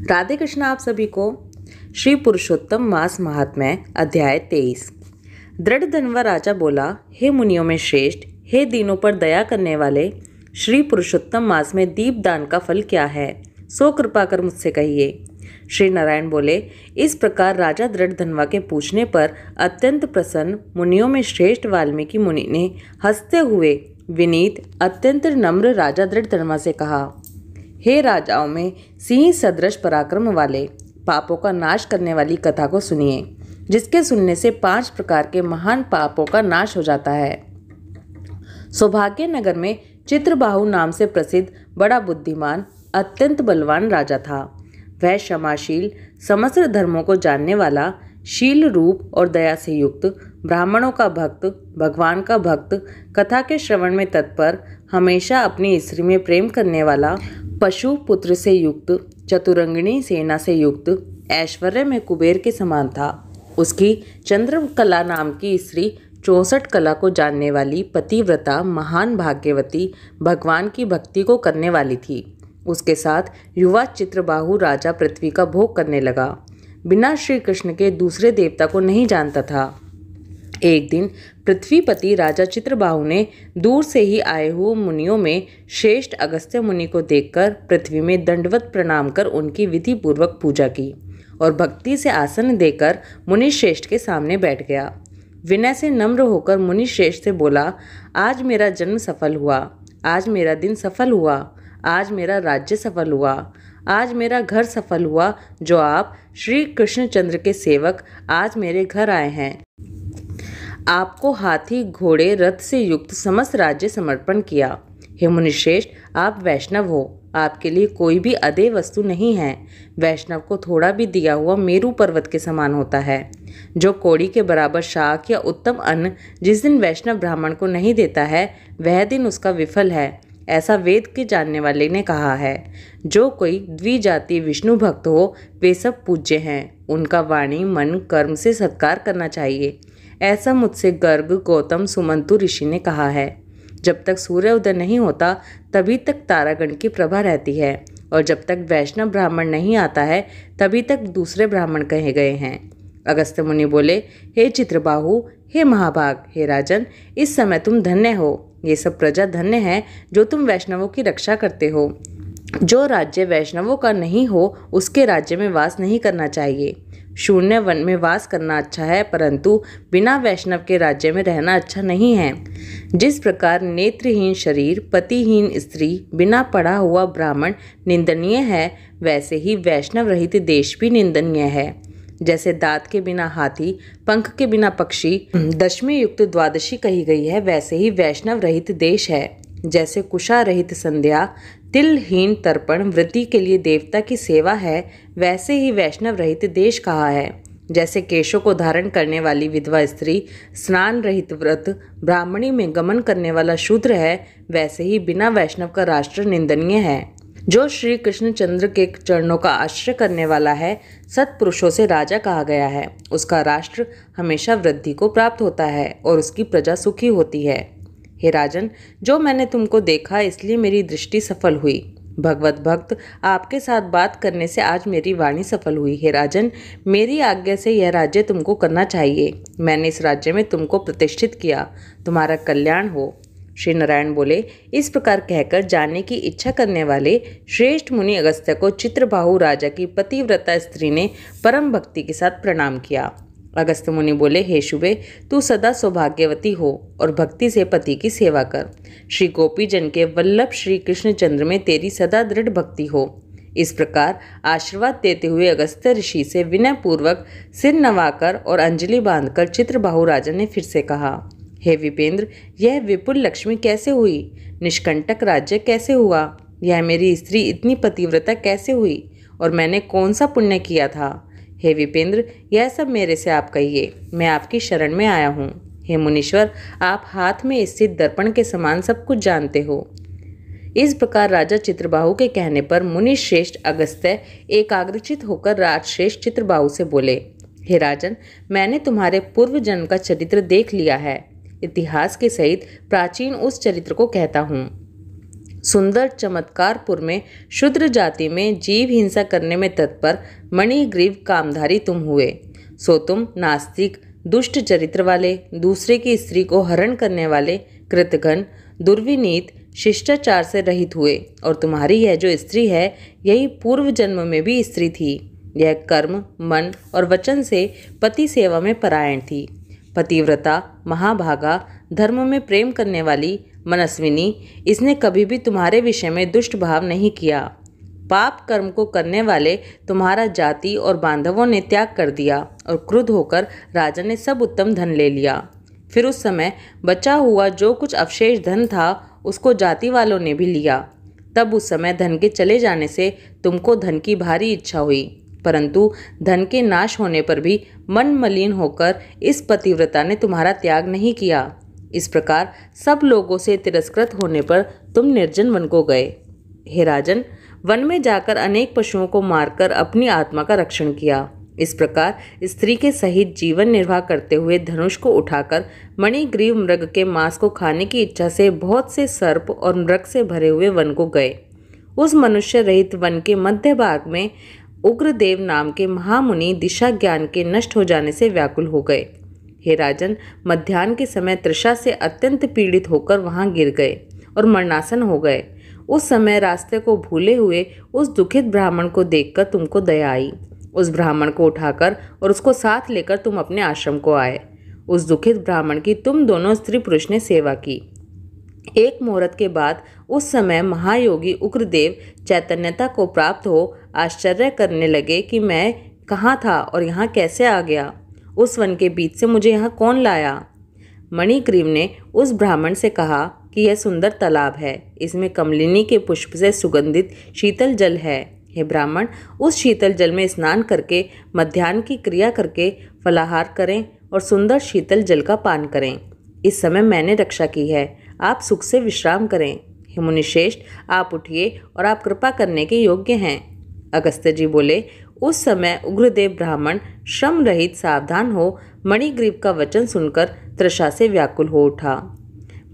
राधे कृष्ण आप सभी को। श्री पुरुषोत्तम मास महात्म्य अध्याय 23। दृढ़ धनवा राजा बोला, हे मुनियों में श्रेष्ठ, हे दीनों पर दया करने वाले, श्री पुरुषोत्तम मास में दीपदान का फल क्या है, सो कृपा कर मुझसे कहिए। श्री नारायण बोले, इस प्रकार राजा दृढ़ धनवा के पूछने पर अत्यंत प्रसन्न मुनियों में श्रेष्ठ वाल्मीकि मुनि ने हंसते हुए विनीत अत्यंत नम्र राजा दृढ़ धनवा से कहा, हे राजाओं में सिंह सदृश पराक्रम वाले, पापों का नाश करने वाली कथा को सुनिए, जिसके सुनने से 5 प्रकार के महान पापों का नाश हो जाता है। सौभाग्य नगर में चित्रबाहु नाम से प्रसिद्ध बड़ा बुद्धिमान अत्यंत बलवान राजा था। वह क्षमाशील, समस्त धर्मों को जानने वाला, शील रूप और दया से युक्त, ब्राह्मणों का भक्त, भगवान का भक्त, कथा के श्रवण में तत्पर, हमेशा अपनी स्त्री में प्रेम करने वाला, पशु पुत्र से युक्त, चतुरंगिणी सेना से युक्त, ऐश्वर्य में कुबेर के समान था। उसकी चंद्रकला नाम की स्त्री 64 कला को जानने वाली, पतिव्रता, महान भाग्यवती, भगवान की भक्ति को करने वाली थी। उसके साथ युवा चित्रबाहु राजा पृथ्वी का भोग करने लगा, बिना श्री कृष्ण के दूसरे देवता को नहीं जानता था। एक दिन पृथ्वीपति राजा चित्रबाहु ने दूर से ही आए हुए मुनियों में श्रेष्ठ अगस्त्य मुनि को देखकर पृथ्वी में दंडवत प्रणाम कर उनकी विधि पूर्वक पूजा की और भक्ति से आसन देकर मुनि श्रेष्ठ के सामने बैठ गया। विनय से नम्र होकर मुनि श्रेष्ठ से बोला, आज मेरा जन्म सफल हुआ, आज मेरा दिन सफल हुआ, आज मेरा राज्य सफल हुआ, आज मेरा घर सफल हुआ, जो आप श्री कृष्णचंद्र के सेवक आज मेरे घर आए हैं। आपको हाथी घोड़े रथ से युक्त समस्त राज्य समर्पण किया। हे मुनिश्रेष्ठ, आप वैष्णव हो, आपके लिए कोई भी अदेय वस्तु नहीं है। वैष्णव को थोड़ा भी दिया हुआ मेरू पर्वत के समान होता है। जो कौड़ी के बराबर शाक या उत्तम अन्न जिस दिन वैष्णव ब्राह्मण को नहीं देता है, वह दिन उसका विफल है, ऐसा वेद के जानने वाले ने कहा है। जो कोई द्विजाति विष्णु भक्त हो, वे सब पूज्य हैं, उनका वाणी मन कर्म से सत्कार करना चाहिए, ऐसा मुझसे गर्ग गौतम सुमंतु ऋषि ने कहा है। जब तक सूर्य उदय नहीं होता तभी तक तारागण की प्रभा रहती है, और जब तक वैष्णव ब्राह्मण नहीं आता है तभी तक दूसरे ब्राह्मण कहे गए हैं। अगस्त्य मुनि बोले, हे चित्रबाहु, हे महाभाग, हे राजन, इस समय तुम धन्य हो। ये सब प्रजा धन्य है जो तुम वैष्णवों की रक्षा करते हो। जो राज्य वैष्णवों का नहीं हो उसके राज्य में वास नहीं करना चाहिए। शून्य वन में वास करना अच्छा है, परंतु बिना वैष्णव के राज्य में रहना अच्छा नहीं है। जिस प्रकार नेत्रहीन शरीर, पतिहीन स्त्री, बिना पढ़ा हुआ ब्राह्मण निंदनीय है, वैसे ही वैष्णव रहित देश भी निंदनीय है। जैसे दांत के बिना हाथी, पंख के बिना पक्षी, दशमी युक्त द्वादशी कही गई है, वैसे ही वैष्णव रहित देश है। जैसे कुशा रहित संध्या, तिलहीन तर्पण वृद्धि के लिए देवता की सेवा है, वैसे ही वैष्णव रहित देश कहा है। जैसे केशों को धारण करने वाली विधवा स्त्री, स्नान रहित व्रत, ब्राह्मणी में गमन करने वाला शूद्र है, वैसे ही बिना वैष्णव का राष्ट्र निंदनीय है। जो श्री कृष्णचंद्र के चरणों का आश्रय करने वाला है, सत्पुरुषों से राजा कहा गया है, उसका राष्ट्र हमेशा वृद्धि को प्राप्त होता है और उसकी प्रजा सुखी होती है। हे राजन, जो मैंने तुमको देखा इसलिए मेरी दृष्टि सफल हुई। भगवत भक्त आपके साथ बात करने से आज मेरी वाणी सफल हुई। हे राजन, मेरी आज्ञा से यह राज्य तुमको करना चाहिए। मैंने इस राज्य में तुमको प्रतिष्ठित किया, तुम्हारा कल्याण हो। श्री नारायण बोले, इस प्रकार कहकर जानने की इच्छा करने वाले श्रेष्ठ मुनि अगस्त्य को चित्रबाहु राजा की पतिव्रता स्त्री ने परम भक्ति के साथ प्रणाम किया। अगस्त्य मुनि बोले, हे शुभे, तू सदा सौभाग्यवती हो और भक्ति से पति की सेवा कर। श्री गोपी जन के वल्लभ श्री कृष्णचंद्र में तेरी सदा दृढ़ भक्ति हो। इस प्रकार आशीर्वाद देते हुए अगस्त्य ऋषि से विनय पूर्वक सिर नवाकर और अंजलि बांधकर चित्रबाहु राजा ने फिर से कहा, हे विपेंद्र, यह विपुल लक्ष्मी कैसे हुई? निष्कंटक राज्य कैसे हुआ? यह मेरी स्त्री इतनी पतिव्रता कैसे हुई? और मैंने कौन सा पुण्य किया था? हे विपेंद्र, यह सब मेरे से आप कहिए, मैं आपकी शरण में आया हूँ। हे मुनीश्वर, आप हाथ में स्थित दर्पण के समान सब कुछ जानते हो। इस प्रकार राजा चित्रबाहु के कहने पर मुनि श्रेष्ठ अगस्त्य एकाग्रचित होकर राजश्रेष्ठ चित्रबाहु से बोले, हे राजन, मैंने तुम्हारे पूर्व जन्म का चरित्र देख लिया है। इतिहास के सहित प्राचीन उस चरित्र को कहता हूँ, सुंदर चमत्कारपुर में शूद्र जाति में जीव हिंसा करने में तत्पर मणिग्रीव कामधारी तुम हुए, सो तुम नास्तिक, दुष्ट चरित्र वाले, दूसरे की स्त्री को हरण करने वाले, कृतघ्न, दुर्विनीत, शिष्टाचार से रहित हुए। और तुम्हारी यह जो स्त्री है, यही पूर्व जन्म में भी स्त्री थी। यह कर्म, मन और वचन से पति सेवा में परायण थी। पतिव्रता, महाभागा, धर्म में प्रेम करने वाली, मनस्विनी, इसने कभी भी तुम्हारे विषय में दुष्ट भाव नहीं किया। पाप कर्म को करने वाले तुम्हारा जाति और बांधवों ने त्याग कर दिया और क्रुद्ध होकर राजा ने सब उत्तम धन ले लिया। फिर उस समय बचा हुआ जो कुछ अवशेष धन था उसको जाति वालों ने भी लिया। तब उस समय धन के चले जाने से तुमको धन की भारी इच्छा हुई, परंतु धन के नाश होने पर भी मन मलिन होकर इस पतिव्रता ने तुम्हारा त्याग नहीं किया। इस प्रकार सब लोगों से तिरस्कृत होने पर तुम निर्जन वन को गए। हे राजन, वन में जाकर अनेक पशुओं को मारकर अपनी आत्मा का रक्षण किया। इस प्रकार स्त्री के सहित जीवन निर्वाह करते हुए धनुष को उठाकर मणिग्रीव मृग के मांस को खाने की इच्छा से बहुत से सर्प और मृग से भरे हुए वन को गए। उस मनुष्य रहित वन के मध्य भाग में उग्रदेव नाम के महामुनि दिशा ज्ञान के नष्ट हो जाने से व्याकुल हो गए। हे राजन, मध्याह्न के समय तृषा से अत्यंत पीड़ित होकर वहां गिर गए और मरणासन हो गए। उस समय रास्ते को भूले हुए उस दुखित ब्राह्मण को देखकर तुमको दया आई। उस ब्राह्मण को उठाकर और उसको साथ लेकर तुम अपने आश्रम को आए। उस दुखित ब्राह्मण की तुम दोनों स्त्री पुरुष ने सेवा की। एक मुहूर्त के बाद उस समय महायोगी उग्रदेव चैतन्यता को प्राप्त हो आश्चर्य करने लगे कि मैं कहाँ था और यहाँ कैसे आ गया। उस वन के बीच से मुझे यहाँ कौन लाया। मणिग्रीव ने उस ब्राह्मण से कहा कि यह सुंदर तालाब है, इसमें कमलिनी के पुष्प से सुगंधित शीतल जल है। हे ब्राह्मण, उस शीतल जल में स्नान करके मध्याह्न की क्रिया करके फलाहार करें और सुंदर शीतल जल का पान करें। इस समय मैंने रक्षा की है, आप सुख से विश्राम करें। हे मुनिश्रेष्ठ, आप उठिए और आप कृपा करने के योग्य हैं। अगस्त्य जी बोले, उस समय उग्रदेव ब्राह्मण श्रम रहित सावधान हो मणिग्रीव का वचन सुनकर तृषा से व्याकुल हो उठा।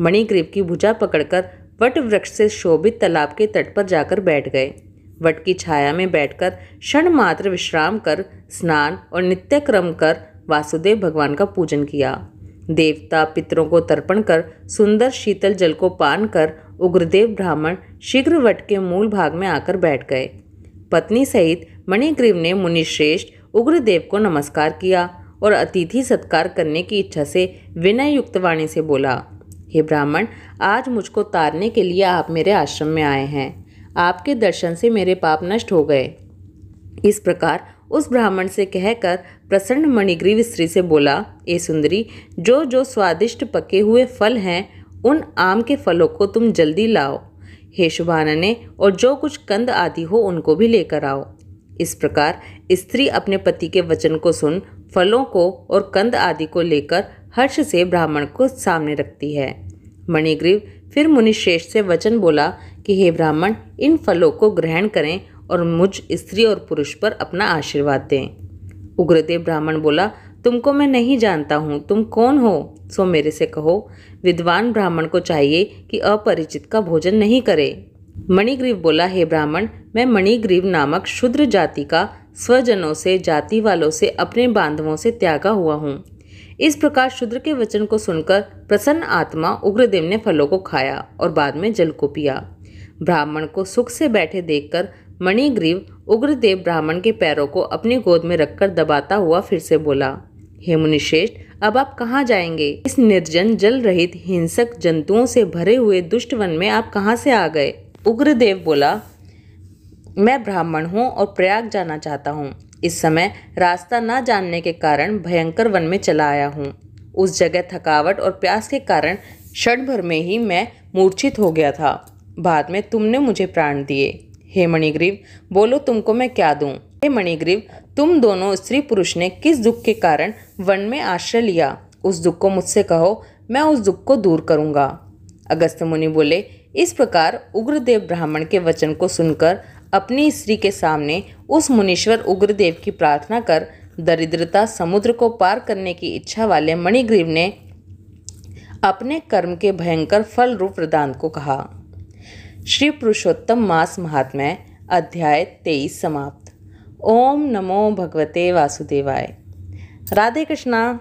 मणिग्रीव की भुजा पकड़कर वट वृक्ष से शोभित तालाब के तट पर जाकर बैठ गए। वट की छाया में बैठकर क्षण मात्र विश्राम कर स्नान और नित्य क्रम कर वासुदेव भगवान का पूजन किया। देवता पितरों को तर्पण कर सुंदर शीतल जल को पान कर उग्रदेव ब्राह्मण शीघ्र वट के मूल भाग में आकर बैठ गए। पत्नी सहित मणिग्रीव ने मुनिश्रेष्ठ उग्रदेव को नमस्कार किया और अतिथि सत्कार करने की इच्छा से विनय युक्त वाणी से बोला, हे ब्राह्मण, आज मुझको तारने के लिए आप मेरे आश्रम में आए हैं। आपके दर्शन से मेरे पाप नष्ट हो गए। इस प्रकार उस ब्राह्मण से कहकर प्रसन्न मणिग्रीव स्त्री से बोला, ए सुंदरी, जो जो स्वादिष्ट पके हुए फल हैं उन आम के फलों को तुम जल्दी लाओ। हे शुभानने, और जो कुछ कंद आदि हो उनको भी लेकर आओ। इस प्रकार स्त्री अपने पति के वचन को सुन फलों को और कंद आदि को लेकर हर्ष से ब्राह्मण को सामने रखती है। मणिग्रीव फिर मुनिश्रेष्ठ से वचन बोला कि हे ब्राह्मण, इन फलों को ग्रहण करें और मुझ स्त्री और पुरुष पर अपना आशीर्वाद दें। उग्रदेव ब्राह्मण बोला, तुमको मैं नहीं जानता हूँ, तुम कौन हो, सो मेरे से कहो। विद्वान ब्राह्मण को चाहिए कि अपरिचित का भोजन नहीं करे। मणिग्रीव बोला, हे ब्राह्मण, मैं मणिग्रीव नामक शूद्र जाति का स्वजनों से, जाति वालों से, अपने बांधवों से त्यागा हुआ हूँ। इस प्रकार शूद्र के वचन को सुनकर प्रसन्न आत्मा उग्रदेव ने फलों को खाया और बाद में जल को पिया। ब्राह्मण को सुख से बैठे देखकर मणिग्रीव उग्रदेव ब्राह्मण के पैरों को अपनी गोद में रखकर दबाता हुआ फिर से बोला, हे मुनिश्रेष्ठ, अब आप कहाँ जाएंगे? इस निर्जन जल रहित हिंसक जंतुओं से भरे हुए दुष्ट वन में आप कहाँ से आ गए? उग्रदेव बोला, मैं ब्राह्मण हूँ और प्रयाग जाना चाहता हूँ। इस समय रास्ता न जानने के कारण भयंकर वन में चला आया हूँ। उस जगह थकावट और प्यास के कारण क्षण भर में ही मैं मूर्छित हो गया था। बाद में तुमने मुझे प्राण दिए। हे मणिग्रीव, बोलो तुमको मैं क्या दूं? हे मणिग्रीव, तुम दोनों स्त्री पुरुष ने किस दुख के कारण वन में आश्रय लिया, उस दुख को मुझसे कहो, मैं उस दुख को दूर करूंगा। अगस्त्य मुनि बोले, इस प्रकार उग्रदेव ब्राह्मण के वचन को सुनकर अपनी स्त्री के सामने उस मुनीश्वर उग्रदेव की प्रार्थना कर दरिद्रता समुद्र को पार करने की इच्छा वाले मणिग्रीव ने अपने कर्म के भयंकर फल रूप वरदान को कहा। श्री पुरुषोत्तम मास महात्म्य अध्याय 23 समाप्त। ओम नमो भगवते वासुदेवाय। राधे कृष्णा।